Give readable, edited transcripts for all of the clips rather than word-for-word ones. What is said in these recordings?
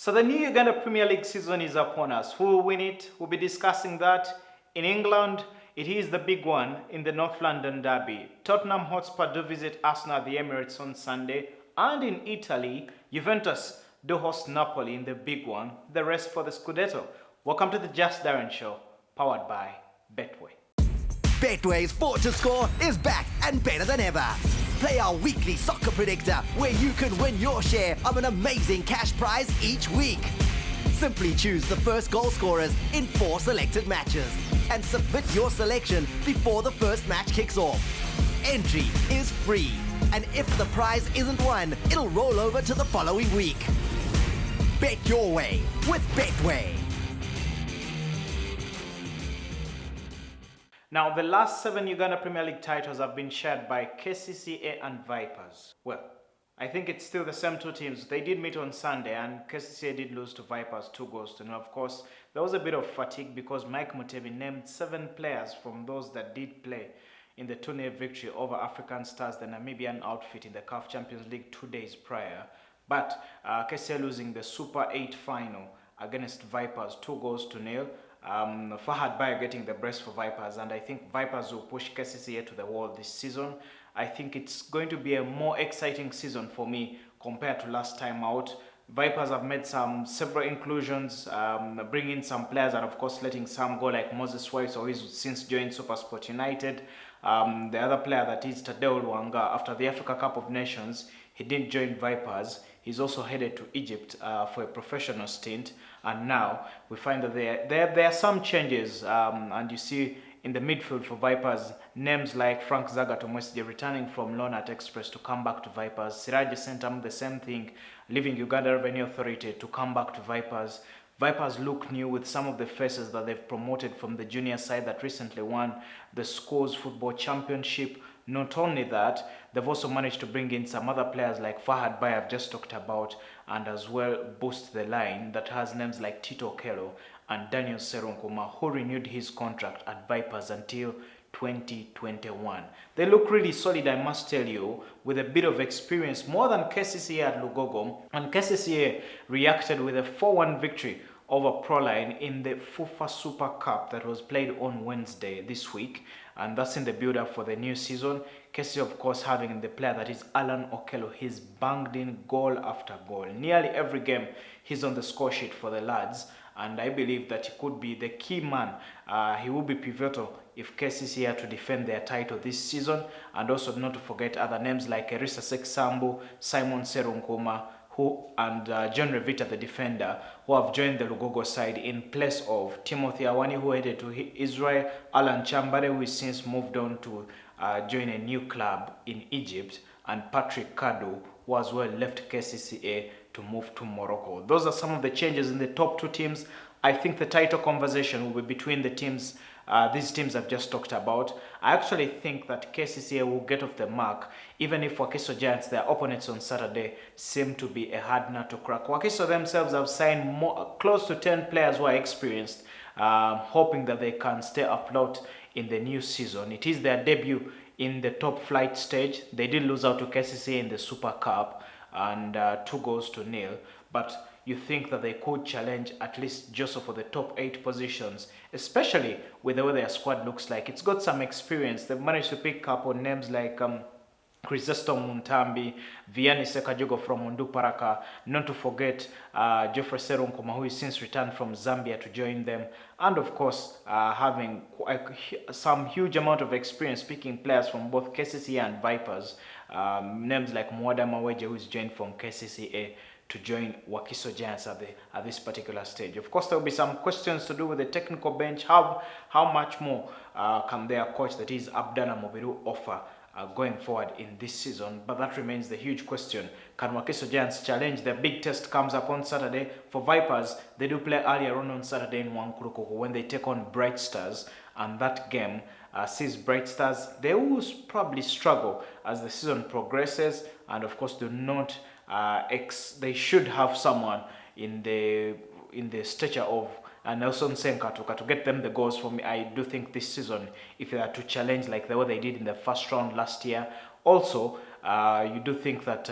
So the new Uganda Premier League season is upon us. Who will win it? We'll be discussing that. In England, it is the big one in the North London derby. Tottenham Hotspur do visit Arsenal at the Emirates on Sunday. And in Italy, Juventus do host Napoli in the big one, the rest for the Scudetto. Welcome to the Just Darren Show, powered by Betway. Betway's Fort to Score is back and better than ever. Play our weekly soccer predictor where you can win your share of an amazing cash prize each week. Simply choose the first goal scorers in 4 selected matches and submit your selection before the first match kicks off. Entry is free, and if the prize isn't won, it'll roll over to the following week. Bet your way with Betway. Now, the last 7 Uganda Premier League titles have been shared by KCCA and Vipers. Well, I think it's still the same 2 teams. They did meet on Sunday and KCCA did lose to Vipers 2-0. Now, of course, there was a bit of fatigue because Mike Mutebi named 7 players from those that did play in the 2-0 victory over African Stars, the Namibian outfit in the CAF Champions League 2 days prior. But KCCA losing the Super 8 final against Vipers 2-0. Fahad Bayo getting the brace for Vipers, and I think Vipers will push KCCA to the wall this season. I think it's going to be a more exciting season for me compared to last time out. Vipers have made several inclusions, bringing some players and of course letting some go, like Moses White, who has since joined SuperSport United. The other player that is Tadeo Luanga, after the Africa Cup of Nations, he didn't join Vipers. He's also headed to Egypt for a professional stint, and now we find that there are some changes, and you see in the midfield for Vipers, names like Frank Zagatomwesije returning from loan at Express to come back to Vipers, Siraje Sentam the same thing, leaving Uganda Revenue Authority to come back to Vipers. Vipers look new with some of the faces that they've promoted from the junior side that recently won the Schools Football Championship. Not only that, they've also managed to bring in some other players like Fahad Bayo I've just talked about, and as well boost the line that has names like Tito Okello and Daniel Serunkuma, who renewed his contract at Vipers until 2021. They look really solid, I must tell you, with a bit of experience, more than KCCA at Lugogo, and KCCA reacted with a 4-1 victory over Proline in the FUFA Super Cup that was played on Wednesday this week, and that's in the build-up for the new season. KCCA, of course, having the player that is Allan Okello. He's banged in goal after goal. Nearly every game he's on the score sheet for the lads, and I believe that he could be the key man. He will be pivotal if KCCA are to defend their title this season, and also not to forget other names like Erisa Seksambu, Simon Serunkuma, and John Revita, the defender, who have joined the Lugogo side in place of Timothy Awani, who headed to Israel, Allan Chambare, who has since moved on to join a new club in Egypt, and Patrick Kadu, who as well left KCCA to move to Morocco. Those are some of the changes in the top 2 teams. I think the title conversation will be between the teams, these teams I've just talked about. I actually think that KCCA will get off the mark, even if Wakiso Giants, their opponents on Saturday, seem to be a hard nut to crack. Wakiso themselves have signed close to 10 players who are experienced, hoping that they can stay afloat in the new season. It is their debut in the top flight stage. They did lose out to KCCA in the Super Cup, and 2-0, but you think that they could challenge at least Joseph for the top 8 positions, especially with the way their squad looks like. It's got some experience. They've managed to pick up on names like Crisesto Muntambi, Vianney Sekajogo from Munduparaka, not to forget Geoffrey Serunkuma, who is since returned from Zambia to join them, and of course having some huge amount of experience picking players from both KCCA and Vipers, names like Mwada Maweje, who is joined from KCCA to join Wakiso Giants at this particular stage. Of course, there will be some questions to do with the technical bench. How much more can their coach, that is Abdallah Mobiru, offer going forward in this season? But that remains the huge question. Can Wakiso Giants challenge? Their big test comes up on Saturday. For Vipers, they do play earlier on Saturday in Wankurukuku when they take on Bright Stars, and that game sees Bright Stars. They will probably struggle as the season progresses, and of course do not they should have someone in the stature of Nelson Senkatuka to get them the goals. For me, I do think this season, if they are to challenge like the way they did in the first round last year, also you do think that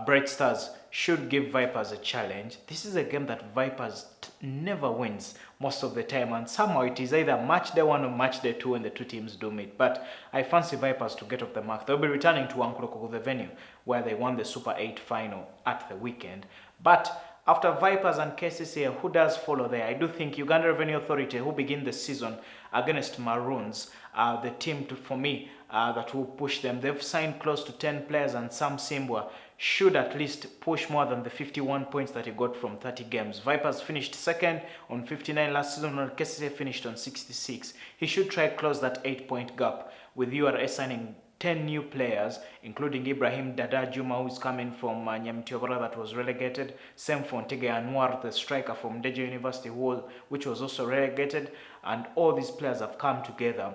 Bright Stars should give Vipers a challenge. This is a game that Vipers never wins most of the time, and somehow it is either match day 1 or match day 2 when the two teams do meet. But I fancy Vipers to get off the mark. They'll be returning to Ankuloko, the venue where they won the Super 8 final at the weekend. But after Vipers and KCCA, who does follow there? I do think Uganda Revenue Authority, who begin the season against Maroons, the team for me that will push them. They've signed close to 10 players, and Sam Simbwa should at least push more than the 51 points that he got from 30 games. Vipers finished second on 59 last season, while KCCA finished on 66. He should try close that 8-point gap, with URA signing 10 new players, including Ibrahim Dada Juma, who's coming from Nyamtiobara that was relegated. Same for Ntege Anwar, the striker from Deja University, which was also relegated. And all these players have come together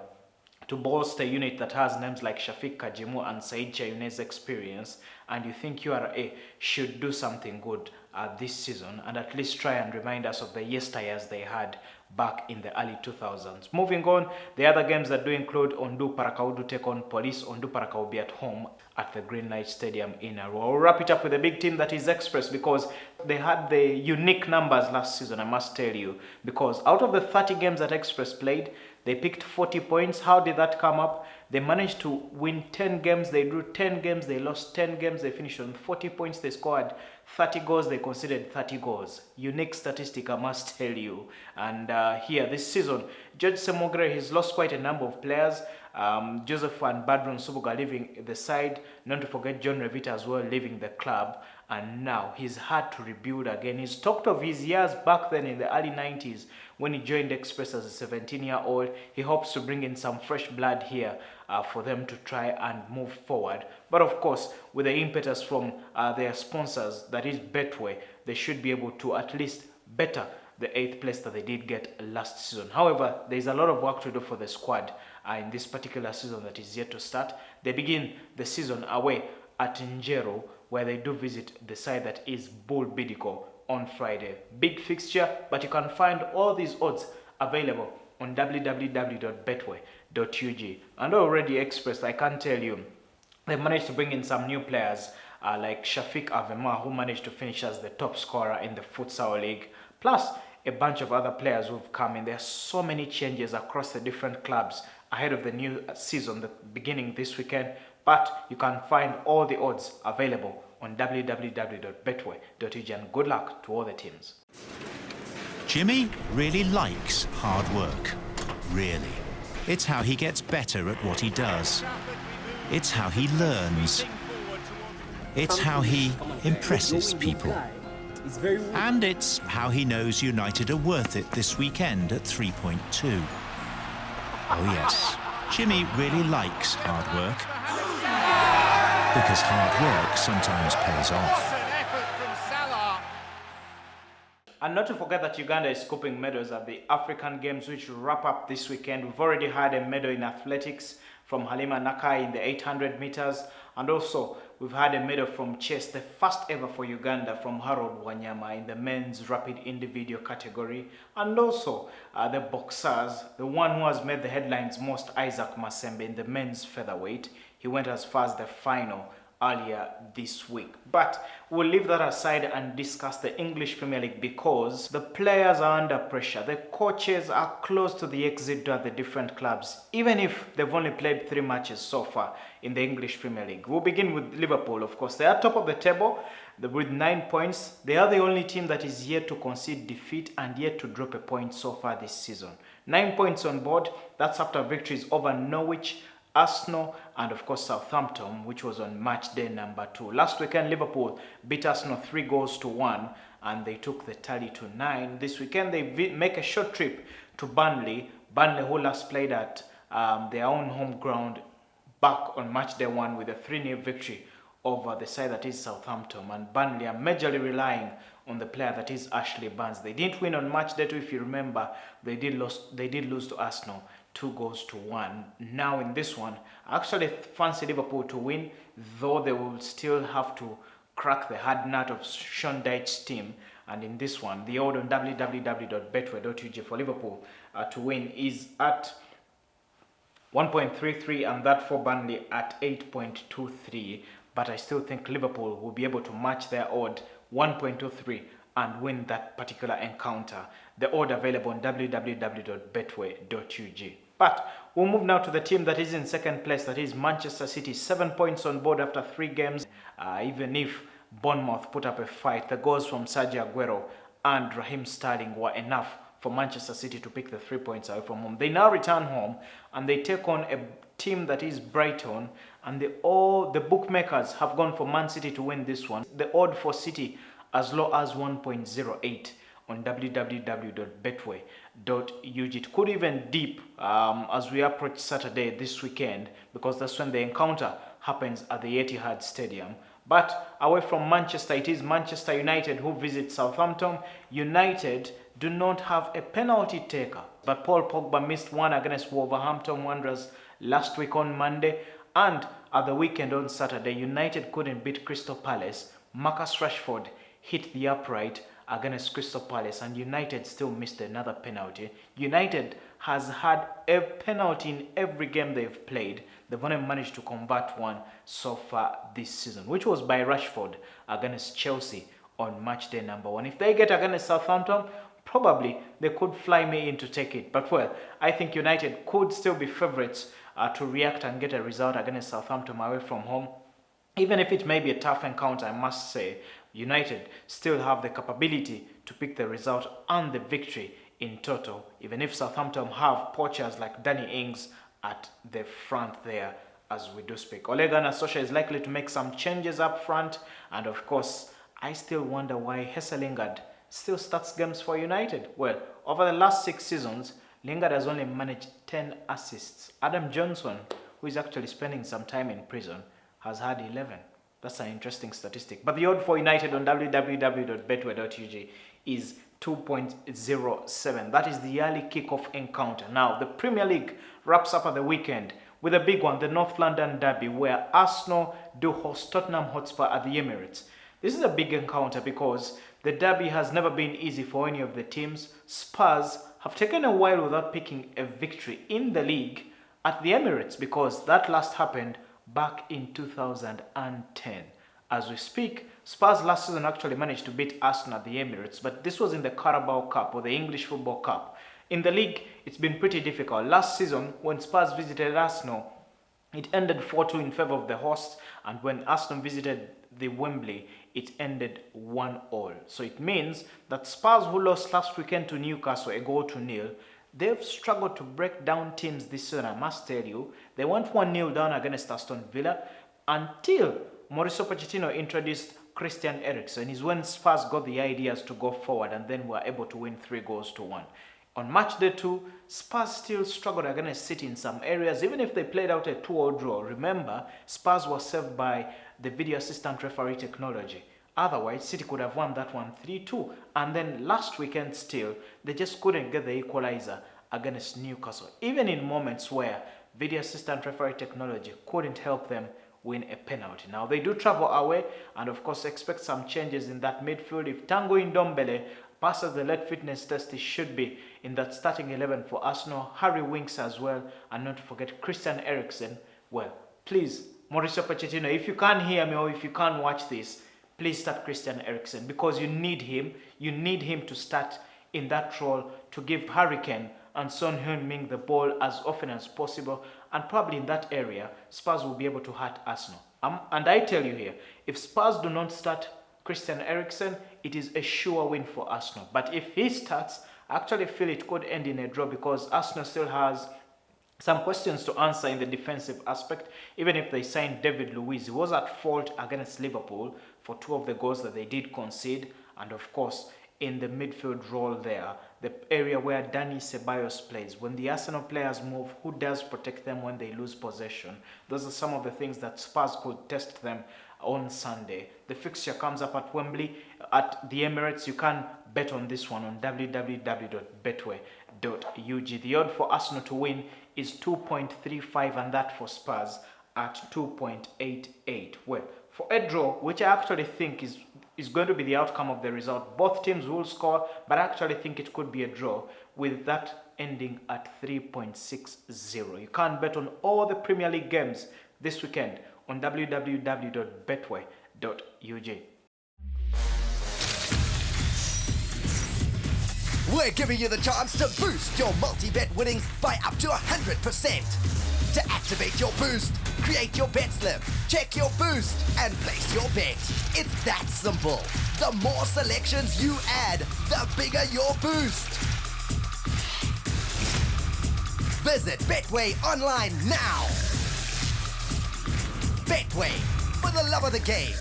to bolster a unit that has names like Shafiq Kajimu and Said Kyeyune's experience. And you think URA should do something good this season and at least try and remind us of the yesteryears they had back in the early 2000s. Moving on, the other games that do include Ondu Parakaudu take on Police. Ondu Paraka will be at home at the Green Knight Stadium in Arua. We'll wrap it up with a big team that is Express, because they had the unique numbers last season, I must tell you, because out of the 30 games that Express played, they picked 40 points. How did that come up? They managed to win 10 games. They drew 10 games. They lost 10 games. They finished on 40 points. They scored 30 goals. They conceded 30 goals. Unique statistic, I must tell you. And here, this season, George Semogre, he's lost quite a number of players. Joseph and Badron Subuga leaving the side. Not to forget John Revita as well leaving the club. And now he's had to rebuild again. He's talked of his years back then in the early 90s when he joined Express as a 17-year-old. He hopes to bring in some fresh blood here for them to try and move forward. But of course, with the impetus from their sponsors, that is Betway, they should be able to at least better the 8th place that they did get last season. However, there is a lot of work to do for the squad in this particular season that is yet to start. They begin the season away at Njero, where they do visit the side that is Bull Bidiko on Friday. Big fixture, but you can find all these odds available on www.betway.ug. And already Express, I can tell you, they managed to bring in some new players like Shafiq Avema, who managed to finish as the top scorer in the Futsal League, plus a bunch of other players who've come in. There are so many changes across the different clubs ahead of the new season, the beginning this weekend. But you can find all the odds available on www.betway.ug, and good luck to all the teams. Jimmy really likes hard work. Really. It's how he gets better at what he does. It's how he learns. It's how he impresses people. And it's how he knows United are worth it this weekend at 3.2. Oh yes, Jimmy really likes hard work. Because hard work sometimes pays off. And not to forget that Uganda is scooping medals at the African Games, which will wrap up this weekend. We've already had a medal in athletics from Halima Nakai in the 800 meters. And also, we've had a medal from chess, the first ever for Uganda, from Harold Wanyama in the men's rapid individual category. And also, the boxers, the one who has made the headlines most, Isaac Masembe, in the men's featherweight. He went as far as the final earlier this week. But we'll leave that aside and discuss the English Premier League, because the players are under pressure. The coaches are close to the exit door at the different clubs, even if they've only played 3 matches so far in the English Premier League. We'll begin with Liverpool, of course. They are top of the table with 9 points. They are the only team that is yet to concede defeat and yet to drop a point so far this season. 9 points on board. That's after victories over Norwich, Arsenal, and of course Southampton, which was on match day number 2. Last weekend, Liverpool beat Arsenal 3-1, and they took the tally to 9. This weekend, they make a short trip to Burnley, who last played at their own home ground back on match day 1 with a 3-0 victory over the side that is Southampton. And Burnley are majorly relying on the player that is Ashley Barnes. They didn't win on match day 2, if you remember. They did lose to Arsenal 2-1. Now in this one, I actually fancy Liverpool to win, though they will still have to crack the hard nut of Sean Dyche's team. And in this one, the odd on www.betway.ug for Liverpool to win is at 1.33, and that for Burnley at 8.23. but I still think Liverpool will be able to match their odd 1.23 and win that particular encounter. The odd available on www.betway.ug. But we'll move now to the team that is in second place, that is Manchester City. 7 points on board after 3 games. Even if Bournemouth put up a fight, the goals from Sergio Aguero and Raheem Sterling were enough for Manchester City to pick the 3 points away from home. They now return home and they take on a team that is Brighton, and the bookmakers have gone for Man City to win this one. The odd for City as low as 1.08 on www.betway.ug. It could even dip as we approach Saturday this weekend, because that's when the encounter happens at the Etihad Stadium. But away from Manchester, it is Manchester United who visit Southampton. United do not have a penalty taker, but Paul Pogba missed one against Wolverhampton Wanderers last week on Monday, and at the weekend on Saturday, United couldn't beat Crystal Palace. Marcus Rashford hit the upright against Crystal Palace, and United still missed another penalty. United has had a penalty in every game they've played. They've only managed to convert one so far this season, which was by Rashford against Chelsea on match day number 1. If they get against Southampton, probably they could fly me in to take it. But well, I think United could still be favourites to react and get a result against Southampton away from home. Even if it may be a tough encounter, I must say, United still have the capability to pick the result and the victory in total, even if Southampton have poachers like Danny Ings at the front there as we do speak. Ole Gunnar Solskjaer is likely to make some changes up front, and of course, I still wonder why Jesse Lingard still starts games for United. Well, over the last 6 seasons, Lingard has only managed 10 assists. Adam Johnson, who is actually spending some time in prison, has had 11. That's an interesting statistic. But the odd for United on www.betway.ug is 2.07. That is the early kickoff encounter. Now, the Premier League wraps up at the weekend with a big one, the North London Derby, where Arsenal do host Tottenham Hotspur at the Emirates. This is a big encounter because the derby has never been easy for any of the teams. Spurs have taken a while without picking a victory in the league at the Emirates, because that last happened back in 2010. As we speak, Spurs last season actually managed to beat Arsenal at the Emirates, but this was in the Carabao Cup, or the English Football Cup. In the league, it's been pretty difficult. Last season, when Spurs visited Arsenal, it ended 4-2 in favour of the hosts, and when Arsenal visited the Wembley, it ended 1-1. So it means that Spurs, who lost last weekend to Newcastle 1-0, they've struggled to break down teams this season, I must tell you. They went 1-0 down against Aston Villa until Mauricio Pochettino introduced Christian Eriksen. Is when Spurs got the ideas to go forward and then were able to win 3-1. On match day 2, Spurs still struggled against City in some areas, even if they played out a 2-2 draw. Remember, Spurs was saved by the video assistant referee technology. Otherwise, City could have won that one 3-2. And then last weekend still, they just couldn't get the equalizer against Newcastle, even in moments where video assistant referee technology couldn't help them win a penalty. Now, they do travel away, and of course expect some changes in that midfield. If Tanguy Ndombele passes the lead fitness test, he should be in that starting 11 for Arsenal. Harry Winks as well, and not to forget Christian Eriksen. Well, please, Mauricio Pochettino, if you can't hear me or if you can't watch this, please start Christian Eriksen, because you need him. You need him to start in that role to give Harry Kane and Son Heung-min the ball as often as possible, and probably in that area, Spurs will be able to hurt Arsenal. And I tell you here, if Spurs do not start Christian Eriksen, it is a sure win for Arsenal. But if he starts, I actually feel it could end in a draw, because Arsenal still has some questions to answer in the defensive aspect. Even if they signed David Luiz, he was at fault against Liverpool for 2 of the goals that they did concede. And of course, in the midfield role there, the area where Dani Ceballos plays, when the Arsenal players move, who does protect them when they lose possession? Those are some of the things that Spurs could test them on Sunday. The fixture comes up at Wembley, at the Emirates. You can bet on this one on www.betway.ug. The odd for Arsenal to win is 2.35, and that for Spurs at 2.88. Well, for a draw, which I actually think is going to be the outcome of the result, both teams will score, but I actually think it could be a draw, with that ending at 3.60. You can bet on all the Premier League games this weekend on www.betway.ug. We're giving you the chance to boost your multi-bet winnings by up to 100%. To activate your boost, create your bet slip, check your boost, and place your bet. It's that simple. The more selections you add, the bigger your boost. Visit Betway online now. Betway, for the love of the game.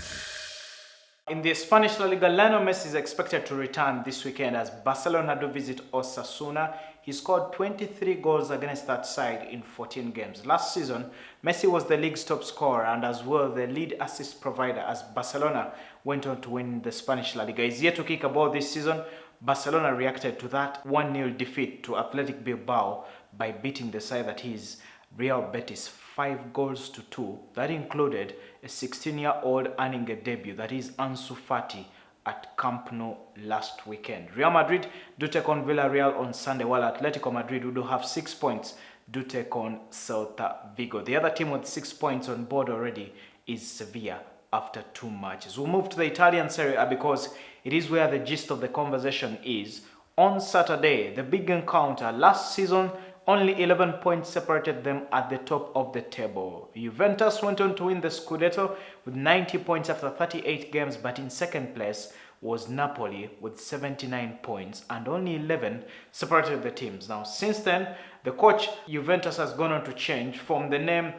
In the Spanish La Liga, Lionel Messi is expected to return this weekend as Barcelona do visit Osasuna. He scored 23 goals against that side in 14 games. Last season, Messi was the league's top scorer and as well the lead assist provider as Barcelona went on to win the Spanish La Liga. He's yet to kick a ball this season. Barcelona reacted to that 1-0 defeat to Athletic Bilbao by beating the side that is Real Betis 5-2. That included a 16-year-old earning a debut, that is Ansu Fati, at Camp Nou last weekend. Real Madrid do take on Villarreal on Sunday, while Atletico Madrid, who do have 6 points, do take on Celta Vigo. The other team with 6 points on board already is Sevilla after 2 matches. We'll move to the Italian Serie A because it is where the gist of the conversation is. On Saturday, the big encounter. Last season, only 11 points separated them at the top of the table. Juventus went on to win the Scudetto with 90 points after 38 games, but in second place was Napoli with 79 points, and only 11 separated the teams. Now, since then, the coach Juventus has gone on to change from the name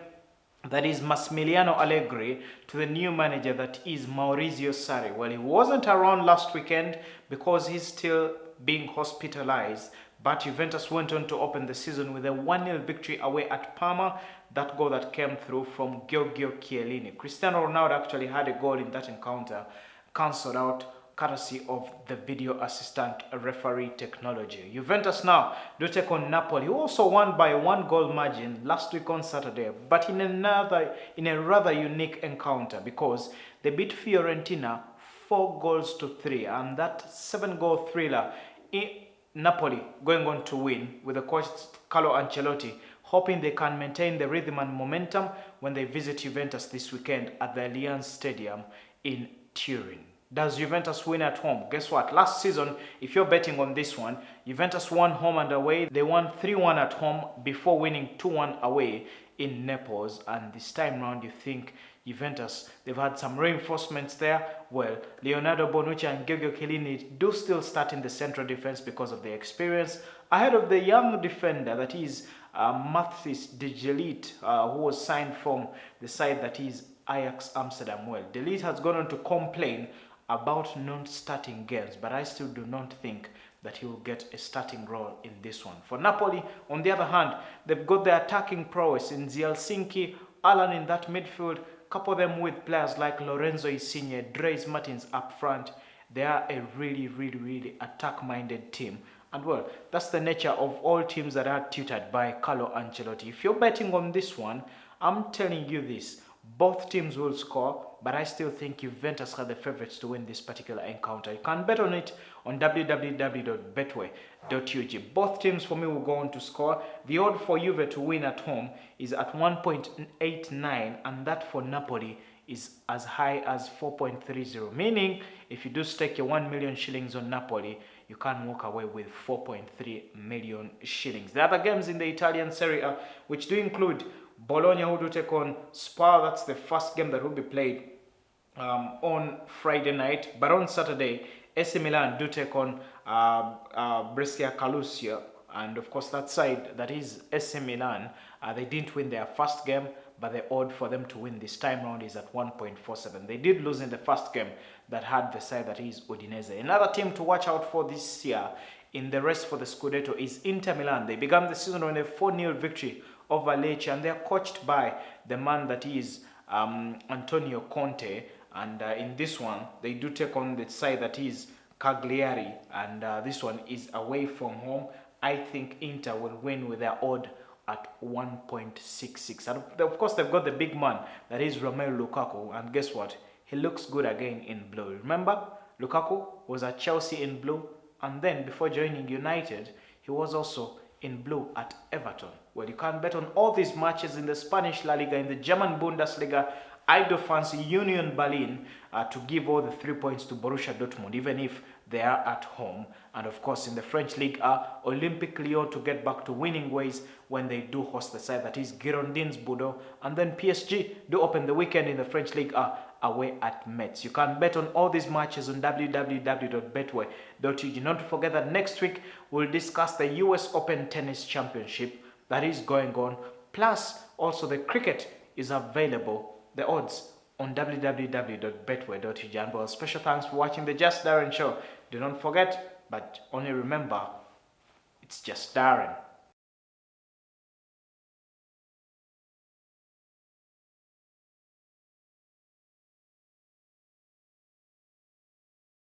that is Massimiliano Allegri to the new manager that is Maurizio Sarri. Well, he wasn't around last weekend because he's still being hospitalized, but Juventus went on to open the season with a 1-0 victory away at Parma. That goal that came through from Kyeyune. Cristiano Ronaldo actually had a goal in that encounter, cancelled out courtesy of the video assistant referee technology. Juventus now do take on Napoli, who also won by 1-goal margin last week on Saturday, but in a rather unique encounter because they beat Fiorentina 4-3, and that 7-goal thriller Napoli going on to win, with the coach Carlo Ancelotti hoping they can maintain the rhythm and momentum when they visit Juventus this weekend at the Allianz Stadium in Turin. Does Juventus win at home? Guess what? Last season, if you're betting on this one, Juventus won home and away. They won 3-1 at home before winning 2-1 away in Naples. And this time round, you think Juventus, they've had some reinforcements there. Well, Leonardo Bonucci and Kyeyune do still start in the central defense because of their experience, ahead of the young defender that is Mathis de Ligt, who was signed from the side that is Ajax Amsterdam. Well, de Ligt has gone on to complain about non-starting games, but I still do not think that he will get a starting role in this one. For Napoli, on the other hand, they've got the attacking prowess in Zielsinki, Allan in that midfield, couple them with players like Lorenzo Insigne, Dries Martins up front. They are a really attack-minded team. And well, that's the nature of all teams that are tutored by Carlo Ancelotti. If you're betting on this one, I'm telling you this, both teams will score, but I still think Juventus are the favorites to win this particular encounter. You can bet on it on www.betway.ug. Both teams for me will go on to score. The odd for Juve to win at home is at 1.89, and that for Napoli is as high as 4.30, meaning if you do stake your 1 million shillings on Napoli, you can walk away with 4.3 million shillings. The other games in the Italian Serie A, which do include Bologna, who do take on Spal. That's the first game that will be played on Friday night. But on Saturday, AC Milan do take on Brescia Calcio. And of course, that side, that is AC Milan, they didn't win their first game, but the odd for them to win this time round is at 1.47. They did lose in the first game that had the side that is Udinese. Another team to watch out for this year in the race for the Scudetto is Inter Milan. They began the season on a 4-0 victory over Lecce, and they're coached by the man that is Antonio Conte. And in this one, they do take on the side that is Cagliari, and this one is away from home. I think Inter will win with their odd at 1.66. And of course, they've got the big man that is Romelu Lukaku, and guess what? He looks good again in blue. Remember, Lukaku was at Chelsea in blue, and then before joining United, he was also in blue at Everton. Well, you can bet on all these matches in the Spanish La Liga, in the German Bundesliga. I do fancy Union Berlin to give all the 3 points to Borussia Dortmund, even if they are at home. And of course, in the French League A, Olympique Lyon to get back to winning ways when they do host the side that is Girondins Bordeaux. And then PSG do open the weekend in the French League A away at Metz. You can bet on all these matches on www.betway.ug. Not to forget that next week we'll discuss the US Open Tennis Championship that is going on. Plus, also the cricket is available, the odds on www.betway.ug. And well, special thanks for watching the Just Darren show. Do not forget, but only remember, it's just Darren.